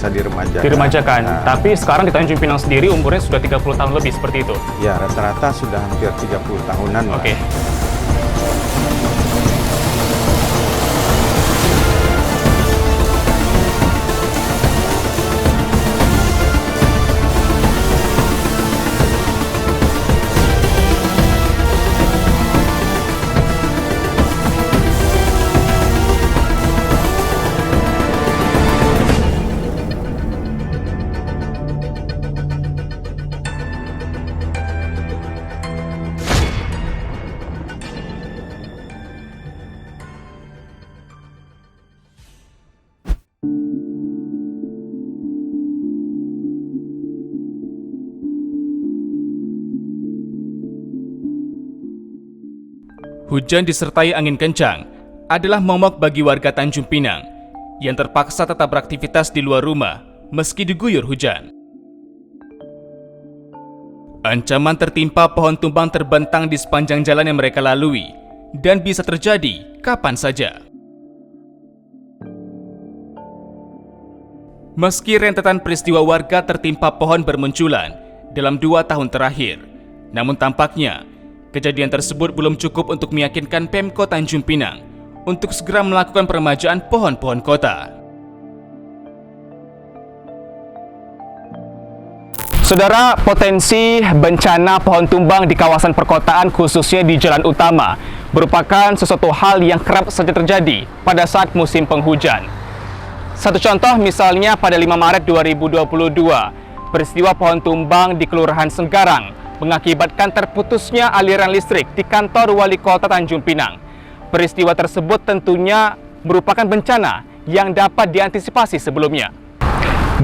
bisa diremajakan. Diremajakan. Tapi sekarang di Tanjung Pinang sendiri umurnya sudah 30 tahun lebih seperti itu. Ya, rata-rata sudah hampir 30 tahunan lah. Oke. Hujan disertai angin kencang adalah momok bagi warga Tanjung Pinang yang terpaksa tetap beraktivitas di luar rumah meski diguyur hujan. Ancaman tertimpa pohon tumbang terbentang di sepanjang jalan yang mereka lalui dan bisa terjadi kapan saja. Meski rentetan peristiwa warga tertimpa pohon bermunculan dalam 2 tahun terakhir, namun tampaknya kejadian tersebut belum cukup untuk meyakinkan Pemkot Tanjung Pinang untuk segera melakukan peremajaan pohon-pohon kota. Saudara, potensi bencana pohon tumbang di kawasan perkotaan khususnya di jalan utama merupakan sesuatu hal yang kerap saja terjadi pada saat musim penghujan. Satu contoh misalnya pada 5 Maret 2022, peristiwa pohon tumbang di Kelurahan Senggarang mengakibatkan terputusnya aliran listrik di kantor Wali Kota Tanjung Pinang. Peristiwa tersebut tentunya merupakan bencana yang dapat diantisipasi sebelumnya.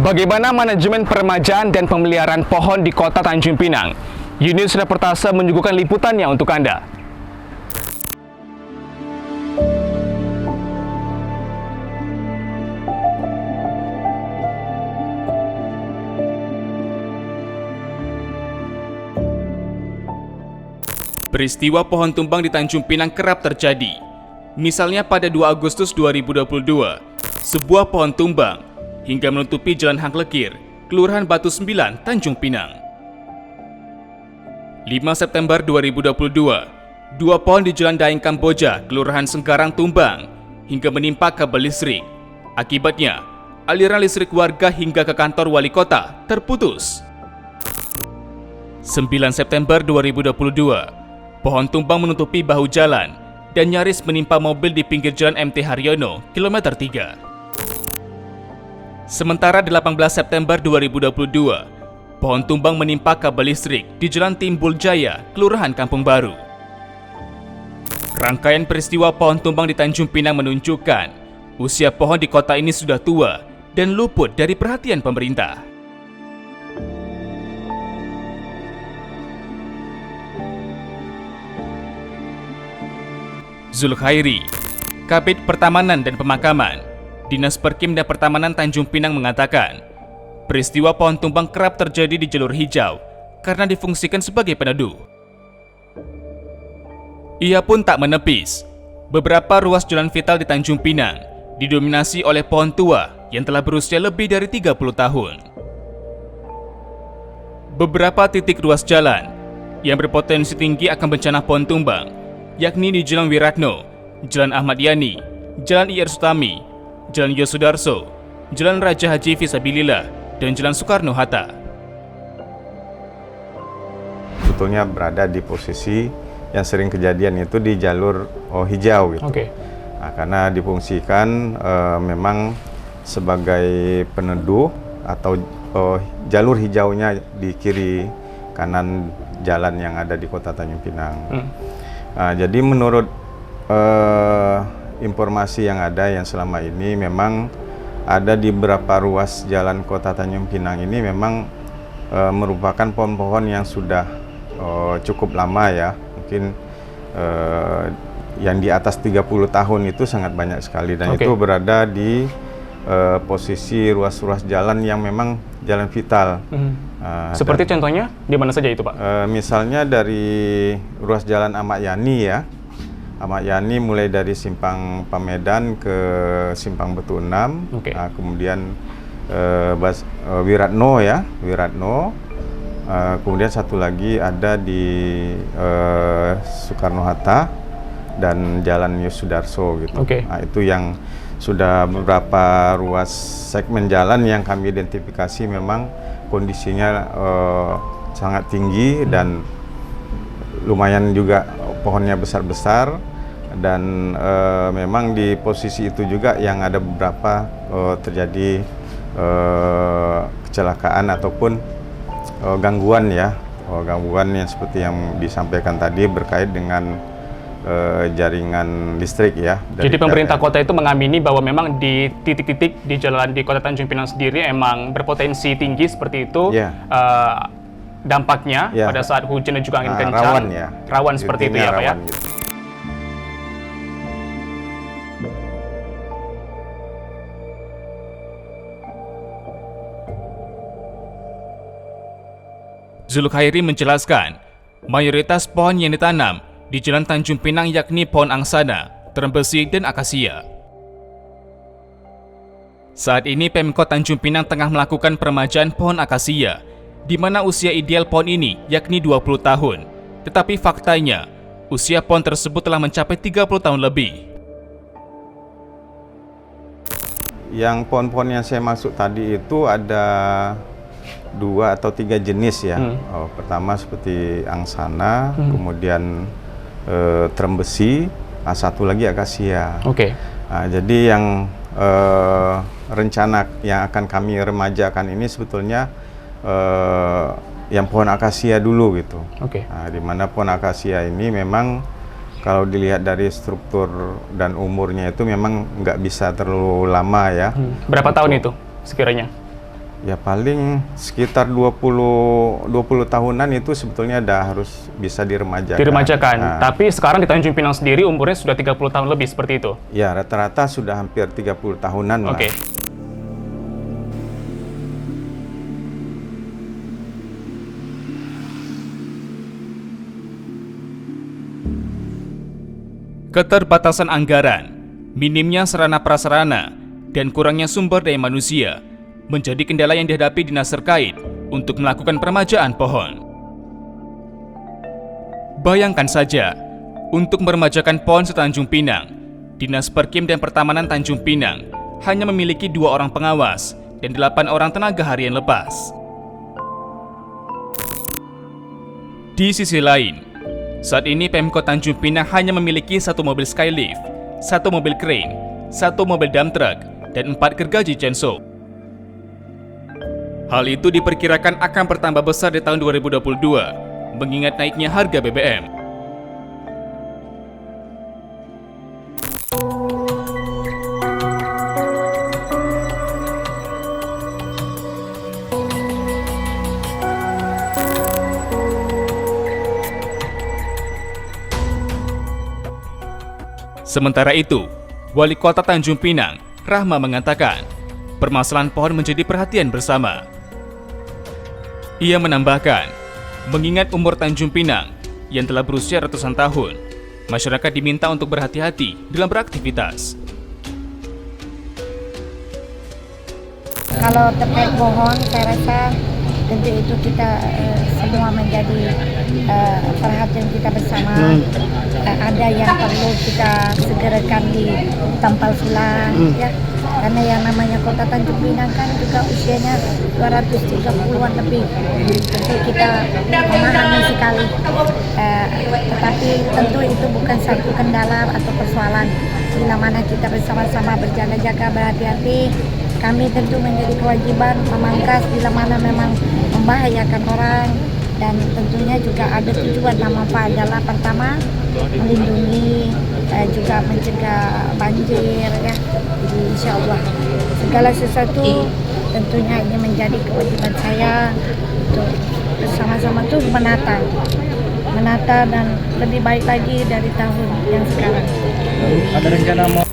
Bagaimana manajemen peremajaan dan pemeliharaan pohon di Kota Tanjung Pinang? Yunus Reportase menyuguhkan liputannya untuk Anda. Peristiwa pohon tumbang di Tanjung Pinang kerap terjadi. Misalnya pada 2 Agustus 2022, sebuah pohon tumbang hingga menutupi Jalan Hang Lekir, Kelurahan Batu 9, Tanjung Pinang. 5 September 2022, 2 pohon di Jalan Daeng Kamboja, Kelurahan Senggarang tumbang hingga menimpa kabel listrik. Akibatnya, aliran listrik warga hingga ke kantor wali kota terputus. 9 September 2022, pohon tumbang menutupi bahu jalan dan nyaris menimpa mobil di pinggir jalan MT Haryono, kilometer 3. Sementara 18 September 2022, pohon tumbang menimpa kabel listrik di Jalan Timbul Jaya, Kelurahan Kampung Baru. Rangkaian peristiwa pohon tumbang di Tanjung Pinang menunjukkan usia pohon di kota ini sudah tua dan luput dari perhatian pemerintah. Zulkhairi, Kabid Pertamanan dan Pemakaman, Dinas Perkim dan Pertamanan Tanjung Pinang mengatakan, peristiwa pohon tumbang kerap terjadi di jalur hijau karena difungsikan sebagai peneduh. Ia pun tak menepis, beberapa ruas jalan vital di Tanjung Pinang didominasi oleh pohon tua yang telah berusia lebih dari 30 tahun. Beberapa titik ruas jalan yang berpotensi tinggi akan bencana pohon tumbang, yakni di Jalan Wiratno, Jalan Ahmad Yani, Jalan IR Sutami, Jalan Yosudarso, Jalan Raja Haji Fisabilillah, dan Jalan Soekarno-Hatta. Sebetulnya berada di posisi yang sering kejadian itu di jalur hijau gitu. Nah, karena difungsikan memang sebagai peneduh atau jalur hijaunya di kiri kanan jalan yang ada di Kota Tanjung Pinang. Nah, jadi menurut informasi yang ada yang selama ini memang ada di beberapa ruas jalan Kota Tanjung Pinang ini memang merupakan pohon-pohon yang sudah cukup lama ya, mungkin yang di atas 30 tahun itu sangat banyak sekali dan itu berada di posisi ruas-ruas jalan yang memang jalan vital. Seperti contohnya di mana saja itu, Pak? Misalnya dari ruas jalan Ahmad Yani ya. Ahmad Yani mulai dari Simpang Pamedan ke Simpang Betu 6. Kemudian Wiratno ya, Wiratno. Kemudian satu lagi ada di Soekarno-Hatta dan Jalan Yosudarso gitu. Nah, itu yang sudah beberapa ruas segmen jalan yang kami identifikasi memang kondisinya sangat tinggi dan lumayan juga pohonnya besar-besar, dan memang di posisi itu juga yang ada beberapa terjadi kecelakaan ataupun gangguan ya, gangguan yang seperti yang disampaikan tadi berkait dengan jaringan listrik ya. Jadi pemerintah kota itu mengamini bahwa memang di titik-titik di jalan di Kota Tanjung Pinang sendiri emang berpotensi tinggi seperti itu, dampaknya pada saat hujan dan juga angin kencang, rawan seperti itu ya Pak ya. Gitu. Zulkhairi menjelaskan, mayoritas pohon yang ditanam di Jalan Tanjung Pinang yakni pohon angsana, terembesi, dan akasia. Saat ini Pemkot Tanjung Pinang tengah melakukan peremajaan pohon akasia, di mana usia ideal pohon ini yakni 20 tahun. Tetapi faktanya, usia pohon tersebut telah mencapai 30 tahun lebih. Yang pohon-pohon yang saya maksud tadi itu ada 2 atau 3 jenis ya. Pertama seperti angsana, kemudian terembesi, satu lagi akasia. Nah, jadi yang rencana yang akan kami remajakan ini sebetulnya yang pohon akasia dulu gitu. Nah, di mana pohon akasia ini memang kalau dilihat dari struktur dan umurnya itu memang nggak bisa terlalu lama ya. Berapa tahun itu sekiranya? Ya paling sekitar 20 tahunan itu sebetulnya harus bisa diremajakan. Nah, tapi sekarang di Tanjung Pinang sendiri umurnya sudah 30 tahun lebih seperti itu? Ya, rata-rata sudah hampir 30 tahunan lah. Keterbatasan anggaran, minimnya sarana prasarana, dan kurangnya sumber daya manusia menjadi kendala yang dihadapi dinas terkait untuk melakukan peremajaan pohon. Bayangkan saja, untuk meremajakan pohon setanjung Pinang, Dinas Perkim dan Pertamanan Tanjung Pinang hanya memiliki 2 orang pengawas dan 8 orang tenaga harian lepas. Di sisi lain, saat ini Pemkot Tanjung Pinang hanya memiliki 1 mobil skylift, 1 mobil crane, 1 mobil dump truck, dan 4 gergaji chainsaw. Hal itu diperkirakan akan bertambah besar di tahun 2022, mengingat naiknya harga BBM. Sementara itu, Wali Kota Tanjung Pinang, Rahma mengatakan, permasalahan pohon menjadi perhatian bersama. Ia menambahkan, mengingat umur Tanjung Pinang yang telah berusia ratusan tahun, masyarakat diminta untuk berhati-hati dalam beraktivitas. Kalau terkait pohon, saya rasa tentu itu kita semua menjadi perhatian kita bersama. Ada yang perlu kita segerakan di tampal sulang, ya. Karena yang namanya Kota Tanjung Pinang kan juga usianya 230-an lebih. Tentu kita memahami sekali. Tetapi tentu itu bukan satu kendala atau persoalan. Bila mana kita bersama-sama berjaga-jaga, berhati-hati, kami tentu menjadi kewajiban memangkas bila mana memang membahayakan orang, dan tentunya juga ada tujuan nama Pak adalah pertama melindungi, juga mencegah banjir ya. Jadi insya Allah segala sesuatu tentunya ini menjadi kewajiban saya untuk bersama-sama tuh menata dan lebih baik lagi dari tahun yang sekarang. Ada rencana mau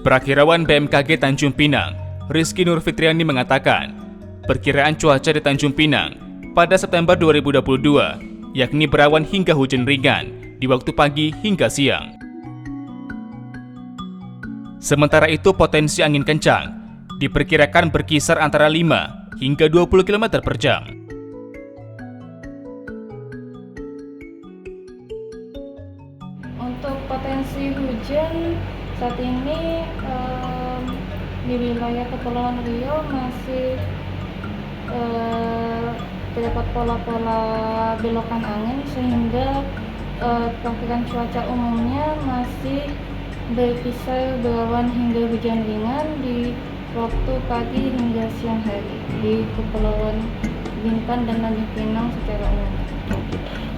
Perakirawan BMKG Tanjung Pinang, Rizky Nur Fitriani mengatakan, perkiraan cuaca di Tanjung Pinang pada September 2022 yakni berawan hingga hujan ringan di waktu pagi hingga siang. Sementara itu potensi angin kencang diperkirakan berkisar antara 5 hingga 20 km per jam. Untuk potensi hujan saat ini di wilayah Kepulauan Riau masih terdapat pola-pola belokan angin sehingga perkiraan cuaca umumnya masih berkisar berawan hingga hujan ringan di waktu pagi hingga siang hari di Kepulauan Bintan dan Tanjung Pinang secara umum.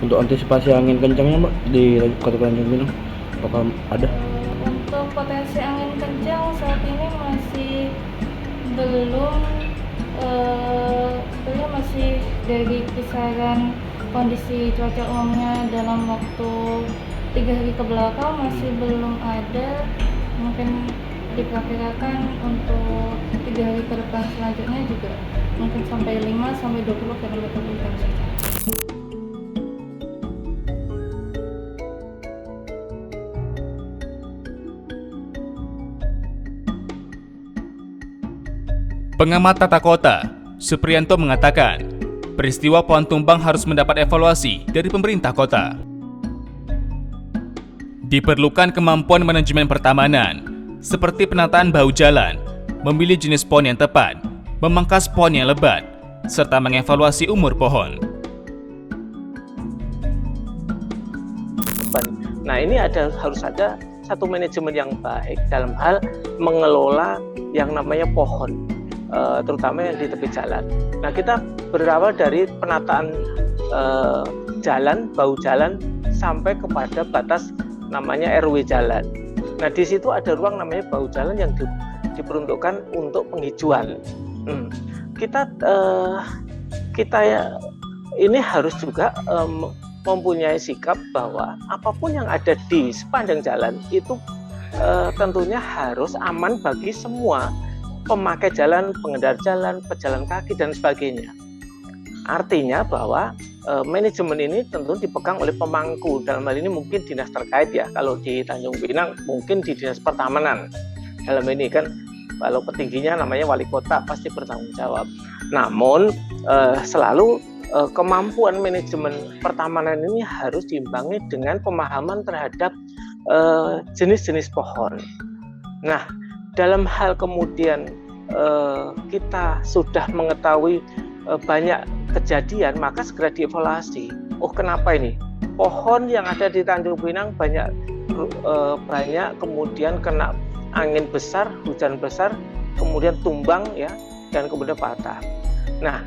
Untuk antisipasi angin kencangnya Mbak di Kota Tanjung Pinang apakah ada? Untuk potensi angin kencang saat ini masih belum sebenarnya masih dari kisaran kondisi cuaca umumnya dalam waktu 3 hari ke belakang masih belum ada. Mungkin diperkirakan untuk 3 hari ke depan selanjutnya juga mungkin sampai 5 sampai 20 km per jam saja. Pengamat tata kota, Supriyanto mengatakan, peristiwa pohon tumbang harus mendapat evaluasi dari pemerintah kota. Diperlukan kemampuan manajemen pertamanan, seperti penataan bahu jalan, memilih jenis pohon yang tepat, memangkas pohon yang lebat, serta mengevaluasi umur pohon. Nah, ini harus ada satu manajemen yang baik dalam hal mengelola yang namanya pohon, terutama yang di tepi jalan. Nah, kita berawal dari penataan jalan, bahu jalan sampai kepada batas namanya RW jalan. Nah, di situ ada ruang namanya bahu jalan yang diperuntukkan untuk penghijauan. Kita ini harus juga mempunyai sikap bahwa apapun yang ada di sepanjang jalan itu tentunya harus aman bagi semua pemakai jalan, pengendara jalan, pejalan kaki dan sebagainya. Artinya bahwa manajemen ini tentu dipegang oleh pemangku, dalam hal ini mungkin dinas terkait ya. Kalau di Tanjung Pinang mungkin di dinas pertamanan. Dalam ini kan kalau petingginya namanya wali kota pasti bertanggung jawab. Namun selalu kemampuan manajemen pertamanan ini harus diimbangi dengan pemahaman terhadap jenis-jenis pohon. Nah, dalam hal kemudian kita sudah mengetahui banyak kejadian, maka segera dievaluasi. Oh, kenapa ini? Pohon yang ada di Tanjung Pinang banyak kemudian kena angin besar, hujan besar, kemudian tumbang ya, dan kemudian patah. Nah,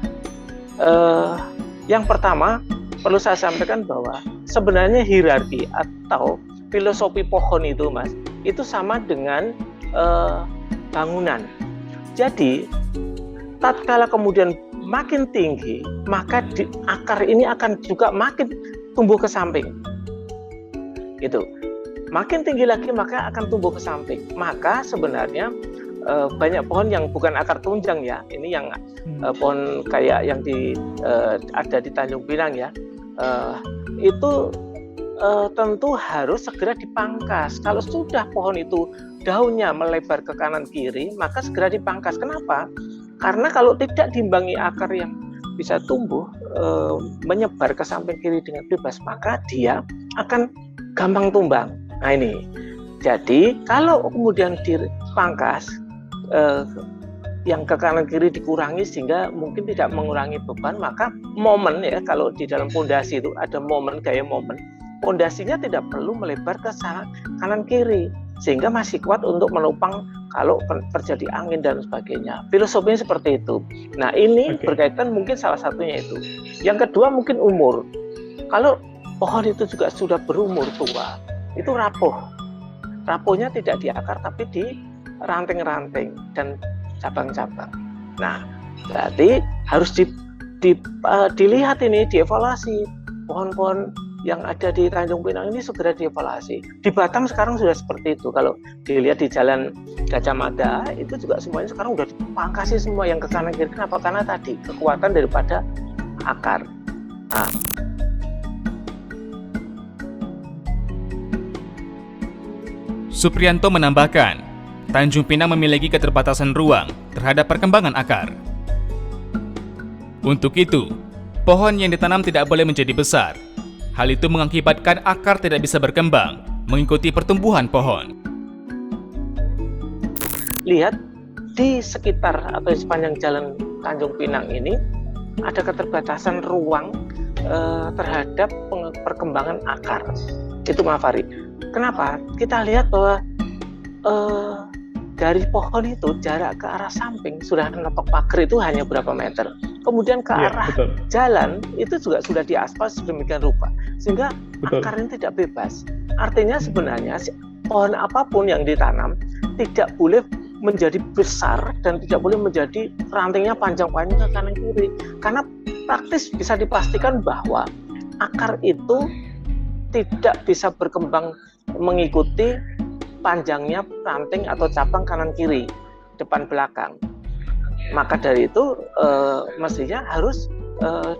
yang pertama perlu saya sampaikan bahwa sebenarnya hierarki atau filosofi pohon itu, Mas, itu sama dengan bangunan. Jadi, tatkala kemudian makin tinggi, maka akar ini akan juga makin tumbuh ke samping. Gitu. Makin tinggi lagi maka akan tumbuh ke samping. Maka sebenarnya banyak pohon yang bukan akar tunjang ya. Ini yang pohon kayak yang ada di Tanjung Pinang ya. Itu tentu harus segera dipangkas. Kalau sudah pohon itu daunnya melebar ke kanan kiri, maka segera dipangkas. Kenapa? Karena kalau tidak diimbangi akar yang bisa tumbuh menyebar ke samping kiri dengan bebas, maka dia akan gampang tumbang. Nah ini, jadi kalau kemudian dipangkas, yang ke kanan kiri dikurangi sehingga mungkin tidak mengurangi beban, maka momen ya, kalau di dalam pondasi itu ada momen, gaya momen, pondasinya tidak perlu melebar ke kanan kiri sehingga masih kuat untuk menopang kalau terjadi angin dan sebagainya. Filosofinya seperti itu. Nah ini berkaitan mungkin salah satunya itu. Yang kedua mungkin umur. Kalau pohon itu juga sudah berumur tua, itu rapuh. Rapuhnya tidak di akar tapi di ranting-ranting dan cabang-cabang. Nah, berarti harus dilihat ini, dievaluasi pohon-pohon yang ada di Tanjung Pinang ini segera dievaluasi. Di Batam sekarang sudah seperti itu. Kalau dilihat di Jalan Gajah Mada itu juga semuanya sekarang udah dipangkasi semua yang ke kanan kiri. Kenapa? Karena tadi kekuatan daripada akar. Nah, Supriyanto menambahkan, Tanjung Pinang memiliki keterbatasan ruang terhadap perkembangan akar. Untuk itu, pohon yang ditanam tidak boleh menjadi besar. Hal itu mengakibatkan akar tidak bisa berkembang mengikuti pertumbuhan pohon. lihat di sekitar atau di sepanjang jalan Tanjung Pinang ini ada keterbatasan ruang terhadap perkembangan akar. Itu Mas Fahri. Kenapa? Kita lihat bahwa dari pohon itu jarak ke arah samping sudah menotok pagar itu hanya berapa meter. Kemudian ke arah jalan itu juga sudah diaspal sedemikian rupa sehingga akarnya tidak bebas. Artinya sebenarnya pohon apapun yang ditanam tidak boleh menjadi besar dan tidak boleh menjadi rantingnya panjang-panjang ke kanan kiri, karena praktis bisa dipastikan bahwa akar itu tidak bisa berkembang mengikuti panjangnya ranting atau cabang kanan kiri, depan belakang. Maka dari itu mestinya harus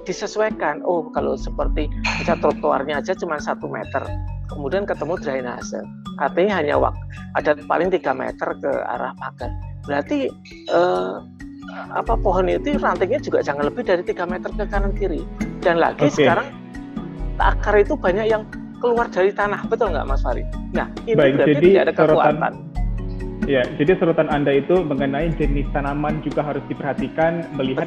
disesuaikan. Oh, kalau seperti bisa trotoarnya aja cuma 1 meter, kemudian ketemu drainase, artinya hanya ada paling 3 meter ke arah pagar. Berarti pohon itu rantingnya juga jangan lebih dari 3 meter ke kanan kiri. Dan lagi sekarang akar itu banyak yang keluar dari tanah, betul nggak Mas Fahri? Nah, ini berarti tidak ada kekuatan. Ya, jadi sorotan Anda itu mengenai jenis tanaman juga harus diperhatikan, melihat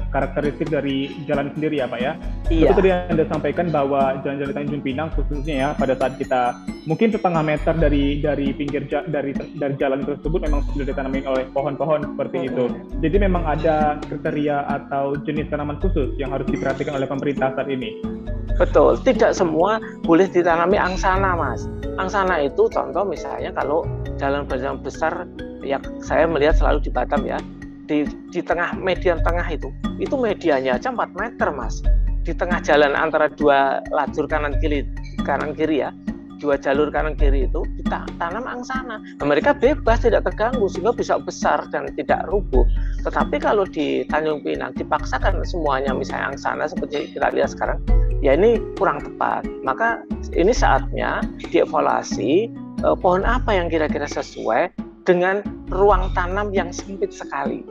karakteristik dari jalan sendiri ya Pak ya. Iya. Itu tadi Anda sampaikan bahwa jalan-jalan Tanjung Pinang khususnya ya pada saat kita mungkin setengah meter dari pinggir dari jalan tersebut memang sudah ditanami oleh pohon-pohon seperti itu. Jadi memang ada kriteria atau jenis tanaman khusus yang harus diperhatikan oleh pemerintah saat ini. Betul, tidak semua boleh ditanami angsana, Mas. Angsana itu contoh misalnya kalau jalan besar ya saya melihat selalu di Batam ya, di tengah median tengah itu medianya aja 4 meter, Mas. Di tengah jalan antara 2 lajur kanan kiri ya, 2 jalur kanan kiri itu kita tanam angsana. Nah, mereka bebas, tidak terganggu sehingga bisa besar dan tidak rubuh. Tetapi kalau di Tanjung Pinang dipaksakan semuanya misalnya angsana seperti kita lihat sekarang, ya ini kurang tepat. Maka ini saatnya dievaluasi pohon apa yang kira-kira sesuai dengan ruang tanam yang sempit sekali.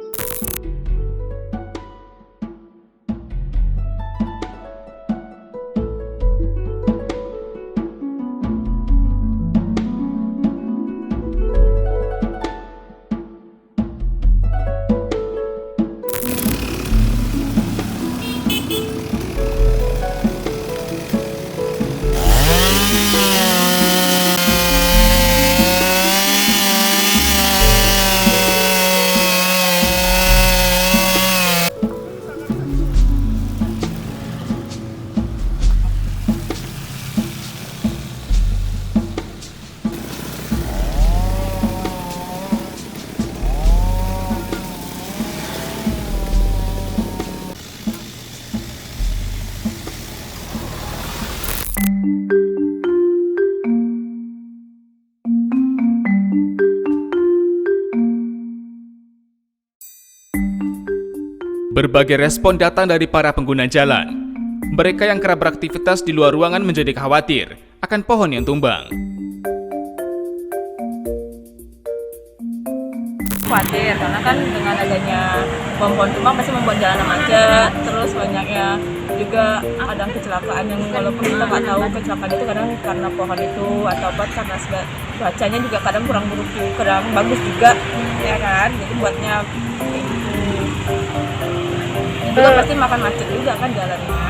Berbagai respon datang dari para pengguna jalan. Mereka yang kerap beraktivitas di luar ruangan menjadi khawatir akan pohon yang tumbang. Khawatir karena kan dengan adanya pohon tumbang pasti membuat jalanan macet, terus banyaknya juga kadang kecelakaan yang walaupun kita nggak tahu kecelakaan itu kadang karena pohon itu atau apa karena bacanya juga kadang kurang buruk, kadang bagus juga ya kan, jadi buatnya itu kan pasti makan macet juga kan jalannya.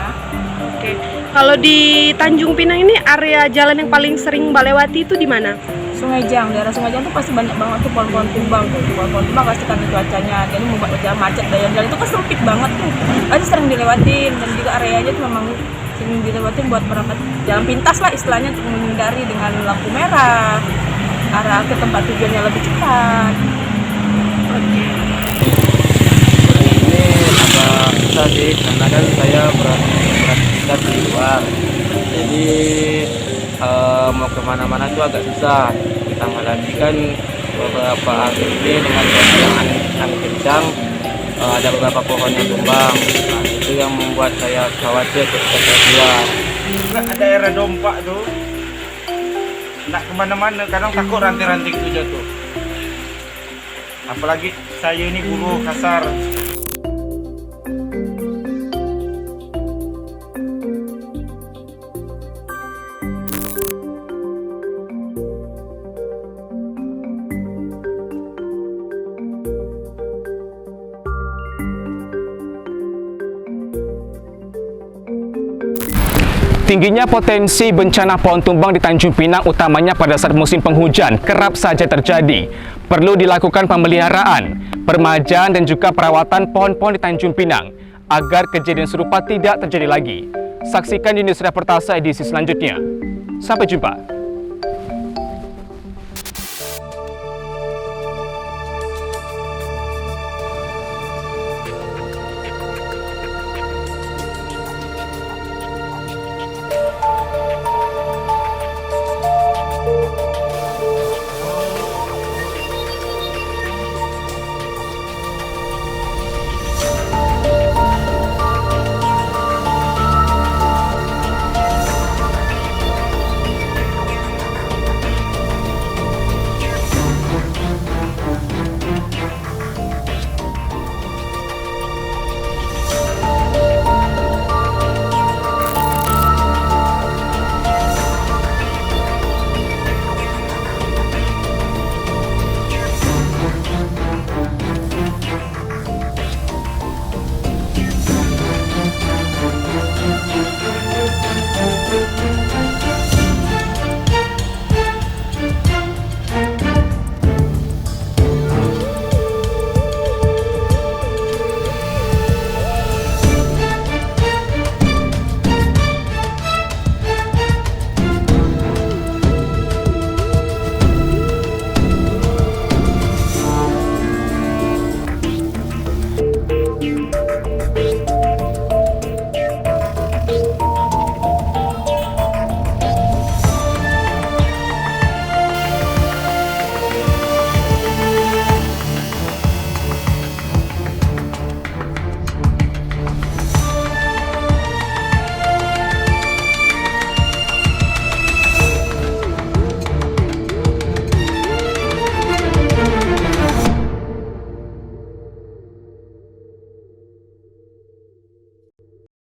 Oke. Kalau di Tanjung Pinang ini area jalan yang paling sering Mbak lewati itu di mana? Sungai Jang, daerah Sungai Jang tuh pasti banyak banget tuh pohon-pohon tumbang tuh. Pohon-pohon tumbang pasti karena cuacanya, jadi membuat jalan macet. Dan jalan itu kan sempit banget tuh, pasti sering dilewatin dan juga areanya tuh memang sering dilewatin buat perangkat jalan pintas lah istilahnya untuk menghindari dengan lampu merah arah ke tempat tujuannya lebih cepat. Susah sih, karena kan saya beraktivitas di luar, jadi Jadi mau kemana-mana tuh agak susah. Ditambah lagi kan beberapa hari ini dengan cuaca yang angin kencang, ada beberapa pohon yang tumbang. Nah, itu yang membuat saya khawatir ketika saya keluar. Daerah Dompak tuh, nak kemana-mana kadang takut ranting-ranting itu jatuh. Apalagi saya ini buruh kasar. Tingginya potensi bencana pohon tumbang di Tanjung Pinang utamanya pada saat musim penghujan kerap saja terjadi. Perlu dilakukan pemeliharaan, permajaan dan juga perawatan pohon-pohon di Tanjung Pinang agar kejadian serupa tidak terjadi lagi. Saksikan di News Pertasa edisi selanjutnya. Sampai jumpa.